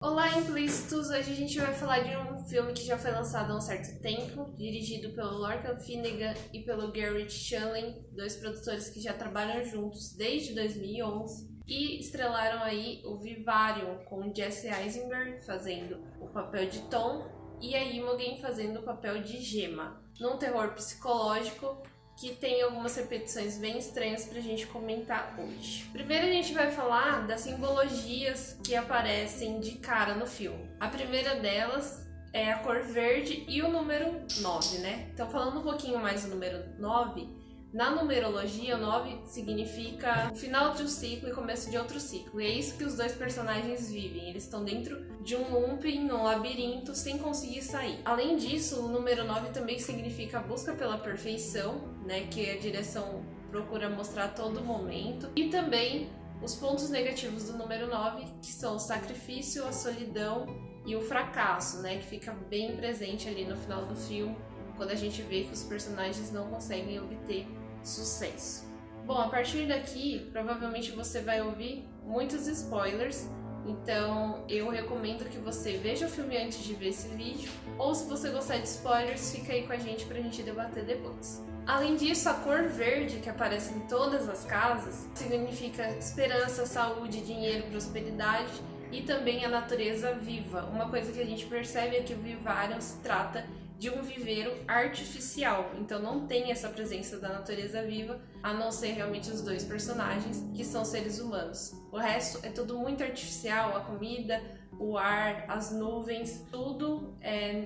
Olá, implícitos! Hoje a gente vai falar de um filme que já foi lançado há um certo tempo, dirigido pelo Lorcan Finnegan e pelo Garrett Shandling, dois produtores que já trabalham juntos desde 2011, e estrelaram aí o Vivarium, com Jesse Eisenberg fazendo o papel de Tom e a Imogen fazendo o papel de Gemma, num terror psicológico que tem algumas repetições bem estranhas pra gente comentar hoje. Primeiro a gente vai falar das simbologias que aparecem de cara no filme. A primeira delas é a cor verde e o número 9, né? Então, falando um pouquinho mais do número 9, na numerologia, o 9 significa o final de um ciclo e começo de outro ciclo. E é isso que os dois personagens vivem. Eles estão dentro de um looping, um labirinto, sem conseguir sair. Além disso, o número 9 também significa a busca pela perfeição, né, que a direção procura mostrar a todo momento. E também os pontos negativos do número 9, que são o sacrifício, a solidão e o fracasso, né, que fica bem presente ali no final do filme, quando a gente vê que os personagens não conseguem obter sucesso. Bom, a partir daqui, provavelmente você vai ouvir muitos spoilers, então eu recomendo que você veja o filme antes de ver esse vídeo, ou se você gostar de spoilers, fica aí com a gente pra gente debater depois. Além disso, a cor verde, que aparece em todas as casas, significa esperança, saúde, dinheiro, prosperidade e também a natureza viva. Uma coisa que a gente percebe é que o Vivarium se trata de um viveiro artificial, então não tem essa presença da natureza viva, a não ser realmente os dois personagens, que são seres humanos. O resto é tudo muito artificial, a comida, o ar, as nuvens, tudo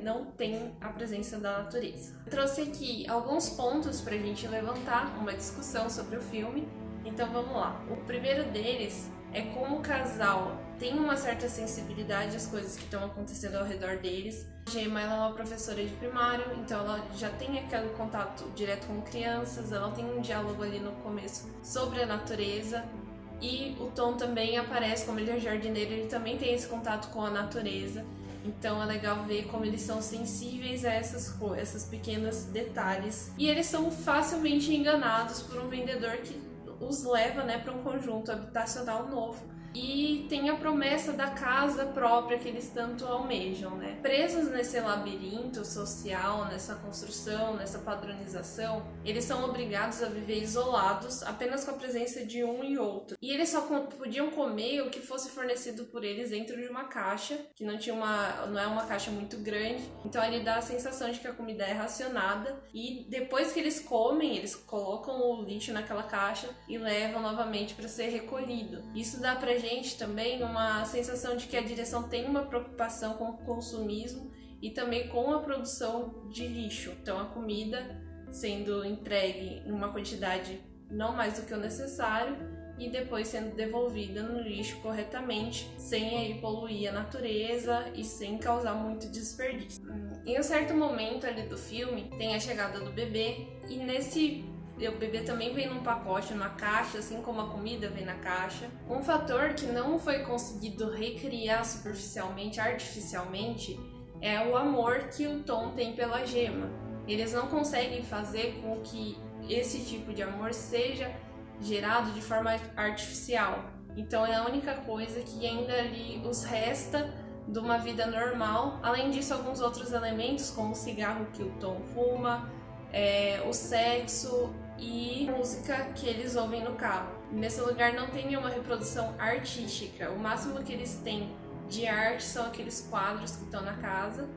não tem a presença da natureza. Eu trouxe aqui alguns pontos para a gente levantar uma discussão sobre o filme, então vamos lá. O primeiro deles é como o casal tem uma certa sensibilidade às coisas que estão acontecendo ao redor deles. A Gemma, ela é uma professora de primário, então ela já tem aquele contato direto com crianças, ela tem um diálogo ali no começo sobre a natureza. E o Tom também aparece, como ele é jardineiro, ele também tem esse contato com a natureza. Então é legal ver como eles são sensíveis a essas pequenos detalhes. E eles são facilmente enganados por um vendedor que os leva, né, para um conjunto habitacional novo. E tem a promessa da casa própria que eles tanto almejam, né? Presos nesse labirinto social, nessa construção, nessa padronização, eles são obrigados a viver isolados, apenas com a presença de um e outro. E eles só podiam comer o que fosse fornecido por eles dentro de uma caixa, que não é uma caixa muito grande. Então ali dá a sensação de que a comida é racionada. E depois que eles comem, eles colocam o lixo naquela caixa e levam novamente para ser recolhido. Isso dá pra gente também uma sensação de que a direção tem uma preocupação com o consumismo e também com a produção de lixo. Então a comida sendo entregue em uma quantidade não mais do que o necessário e depois sendo devolvida no lixo corretamente, sem aí poluir a natureza e sem causar muito desperdício. Em um certo momento ali do filme tem a chegada do bebê e o bebê também vem num pacote, numa caixa, assim como a comida vem na caixa. Um fator que não foi conseguido recriar superficialmente, artificialmente, é o amor que o Tom tem pela Gemma. Eles não conseguem fazer com que esse tipo de amor seja gerado de forma artificial. Então é a única coisa que ainda ali os resta de uma vida normal. Além disso, alguns outros elementos, como o cigarro que o Tom fuma, o sexo e música que eles ouvem no carro. Nesse lugar não tem nenhuma reprodução artística. O máximo que eles têm de arte são aqueles quadros que estão na casa,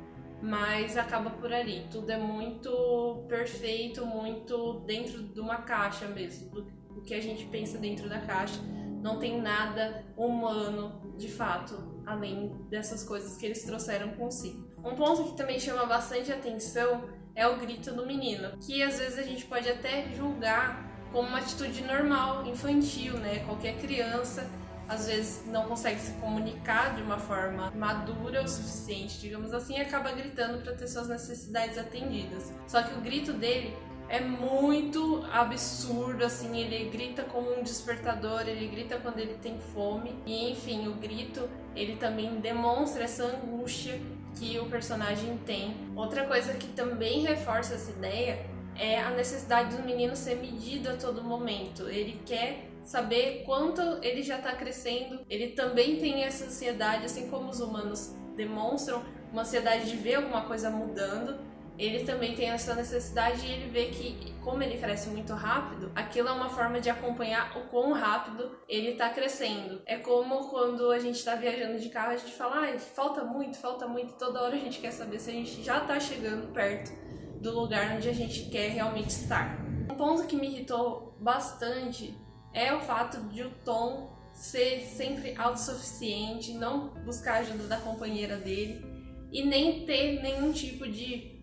mas acaba por ali. Tudo é muito perfeito, muito dentro de uma caixa mesmo, do que a gente pensa dentro da caixa. Não tem nada humano, de fato, além dessas coisas que eles trouxeram consigo. Um ponto que também chama bastante atenção é o grito do menino, que às vezes a gente pode até julgar como uma atitude normal, infantil, né? Qualquer criança às vezes não consegue se comunicar de uma forma madura o suficiente, digamos assim, e acaba gritando para ter suas necessidades atendidas. Só que o grito dele é muito absurdo, assim, ele grita como um despertador, ele grita quando ele tem fome, e enfim, o grito, ele também demonstra essa angústia que o personagem tem. Outra coisa que também reforça essa ideia é a necessidade do menino ser medido a todo momento. Ele quer saber quanto ele já tá crescendo. Ele também tem essa ansiedade, assim como os humanos demonstram, uma ansiedade de ver alguma coisa mudando. Ele também tem essa necessidade e ele vê que, como ele cresce muito rápido, aquilo é uma forma de acompanhar o quão rápido ele tá crescendo. É como quando a gente tá viajando de carro, a gente fala, falta muito, toda hora a gente quer saber se a gente já tá chegando perto do lugar onde a gente quer realmente estar. Um ponto que me irritou bastante é o fato de o Tom ser sempre autossuficiente, não buscar a ajuda da companheira dele e nem ter nenhum tipo de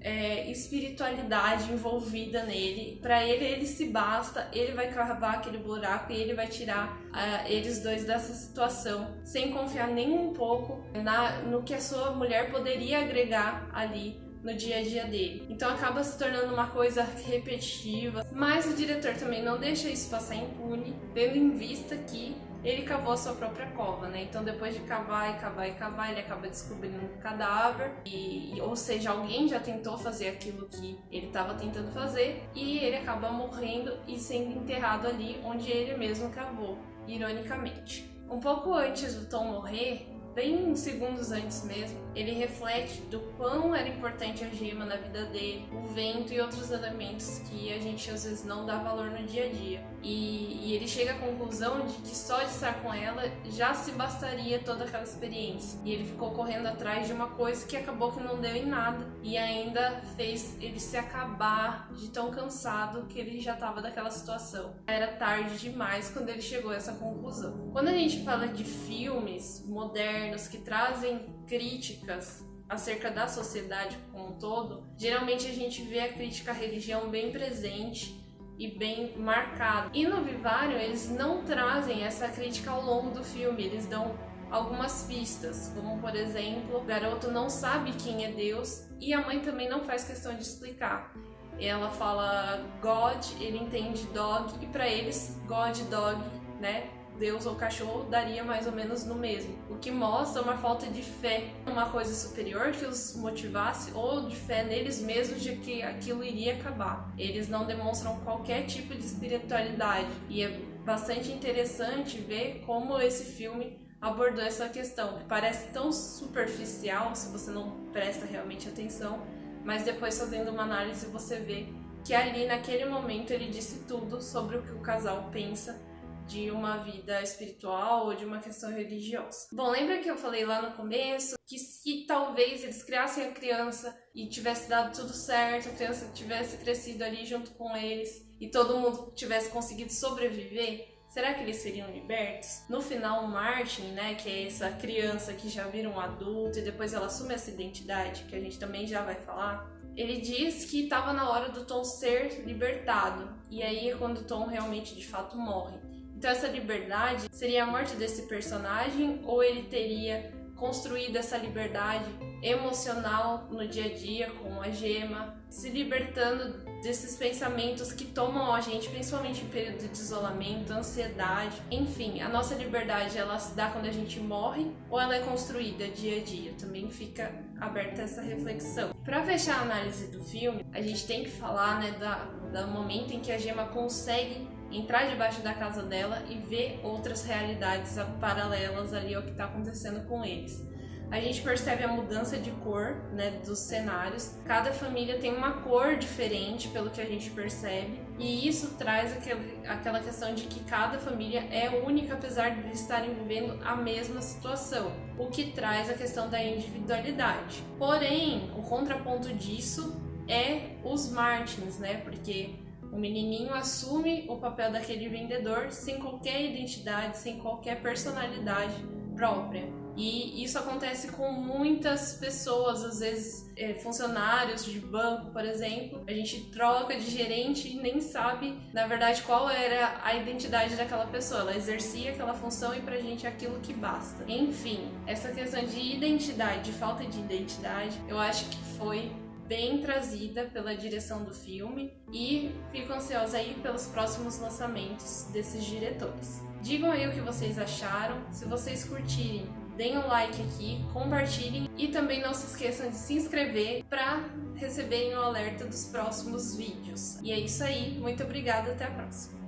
espiritualidade envolvida nele. Pra ele, ele se basta, ele vai cavar aquele buraco e ele vai tirar eles dois dessa situação, sem confiar nem um pouco no que a sua mulher poderia agregar ali no dia a dia dele. Então acaba se tornando uma coisa repetitiva, mas o diretor também não deixa isso passar impune, tendo em vista que ele cavou a sua própria cova, né? Então depois de cavar, ele acaba descobrindo um cadáver, ou seja, alguém já tentou fazer aquilo que ele estava tentando fazer, e ele acaba morrendo e sendo enterrado ali onde ele mesmo cavou, ironicamente. Um pouco antes do Tom morrer, bem segundos antes mesmo, ele reflete do quão era importante a gema na vida dele, o vento e outros elementos que a gente às vezes não dá valor no dia a dia. E ele chega à conclusão de que só de estar com ela já se bastaria toda aquela experiência. E ele ficou correndo atrás de uma coisa que acabou que não deu em nada e ainda fez ele se acabar de tão cansado que ele já estava daquela situação. Era tarde demais quando ele chegou a essa conclusão. Quando a gente fala de filmes modernos que trazem críticas acerca da sociedade como um todo, geralmente a gente vê a crítica à religião bem presente e bem marcada. E no Vivarium eles não trazem essa crítica ao longo do filme, eles dão algumas pistas, como por exemplo, o garoto não sabe quem é Deus e a mãe também não faz questão de explicar. Ela fala God, ele entende dog e para eles God, dog, né? Deus ou cachorro daria mais ou menos no mesmo, o que mostra uma falta de fé, uma coisa superior que os motivasse ou de fé neles mesmos de que aquilo iria acabar. Eles não demonstram qualquer tipo de espiritualidade e é bastante interessante ver como esse filme abordou essa questão, que parece tão superficial se você não presta realmente atenção, mas depois fazendo uma análise você vê que ali naquele momento ele disse tudo sobre o que o casal pensa de uma vida espiritual ou de uma questão religiosa. Bom, lembra que eu falei lá no começo que se talvez eles criassem a criança e tivesse dado tudo certo, a criança tivesse crescido ali junto com eles e todo mundo tivesse conseguido sobreviver, será que eles seriam libertos? No final, Martin, né, que é essa criança que já vira um adulto e depois ela assume essa identidade, que a gente também já vai falar, ele diz que estava na hora do Tom ser libertado, e aí é quando o Tom realmente de fato morre. Então essa liberdade seria a morte desse personagem ou ele teria construído essa liberdade emocional no dia a dia com a gema, se libertando desses pensamentos que tomam a gente, principalmente em período de isolamento, ansiedade, enfim, a nossa liberdade ela se dá quando a gente morre ou ela é construída dia a dia? Também fica aberta essa reflexão. Para fechar a análise do filme, a gente tem que falar, né, do momento em que a gema consegue entrar debaixo da casa dela e ver outras realidades paralelas ali ao que está acontecendo com eles. A gente percebe a mudança de cor, né, dos cenários. Cada família tem uma cor diferente, pelo que a gente percebe. E isso traz aquela questão de que cada família é única, apesar de estarem vivendo a mesma situação. O que traz a questão da individualidade. Porém, o contraponto disso é os Martins, né? Porque o menininho assume o papel daquele vendedor sem qualquer identidade, sem qualquer personalidade própria. E isso acontece com muitas pessoas, às vezes funcionários de banco, por exemplo. A gente troca de gerente e nem sabe, na verdade, qual era a identidade daquela pessoa. Ela exercia aquela função e pra gente é aquilo que basta. Enfim, essa questão de identidade, de falta de identidade, eu acho que foi bem trazida pela direção do filme e fico ansiosa aí pelos próximos lançamentos desses diretores. Digam aí o que vocês acharam, se vocês curtirem, deem um like aqui, compartilhem e também não se esqueçam de se inscrever para receberem o alerta dos próximos vídeos. E é isso aí, muito obrigada, até a próxima!